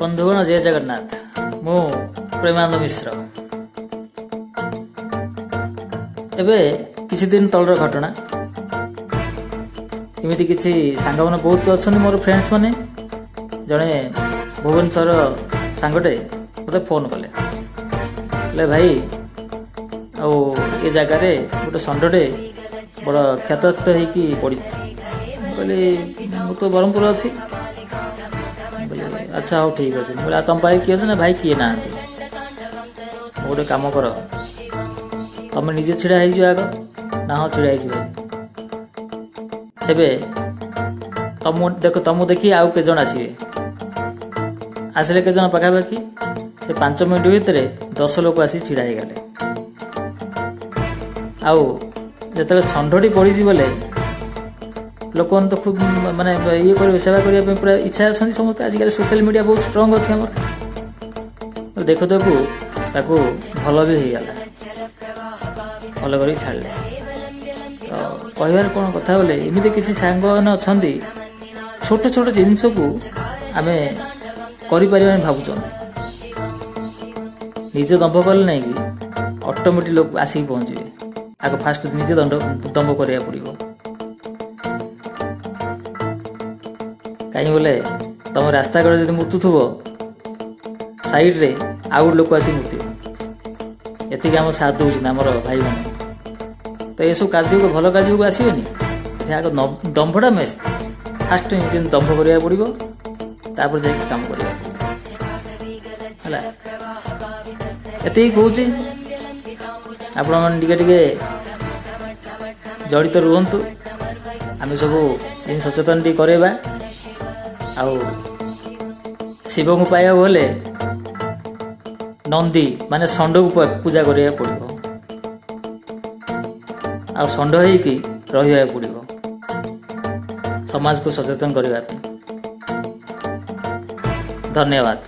बंधुगण जय जगन्नाथ मु प्रेमानंद मिश्र एबे किछि दिन तलर घटना एमती किछि सांग माने बहुत अच्छा मोर फ्रेंड्स माने जड़े भुवनेश्वर सांगटे मत फोन कले भाई आ ये जगार गोटे षंडे बड़ क्षत होगी पड़ी कहली मु तो ब्रह्मपुर अच्छी अच्छा हाँ ठीक अच्छे बोले तुम भाई किए ना भाई किए ना गोटे कम कर तुम निजे छिड़ा आग ना हाँ छिड़ा एबे तुम देख तुम देखी आउ के जन आसवे आसिले के जन पाखापाखि से 5 मिनट भितर 10 लोक आसी छिड़ा गले आउ जो षंडी पड़ी बोले लोक तो खूब माने ये कर सेवा करने पूरा इच्छा अच्छी समस्त आजिकल सोशल मीडिया बहुत स्ट्रंग अच्छे आम देखो देखू ताकू भल भी हो गला भल कर छाड़े तो कहबार कौन कथा बोले एमती किसी सांग मैंने अच्छा छोट छोट जिनस को आम कर भावुं निजे दंभ कले ना कि ऑटोमेटिक लोग आसिक पहुँचे आगे फास्ट निजे दंभ करा पड़ो कहीं बोले तुम रास्ता कड़े जब मुतुव साइड रे आउ लोक आसी मुत ये आम साथ दूसरे आम भाई मैंने तो ये सब कार्य को भल कार्य को आसबेनि आग दंभटा में फास्ट निजे दंभ करा पड़ो तापर जा कम कर कहूँ आपण मैंने जड़ित रुहतु आम सब सचेतन टी करवा आउ शिव को पाइबा बोले नंदी माने षंड को पूजा करा पड़ो आ षंड होइकी रहिबा पड़ो समाज को सचेतन करने। धन्यवाद।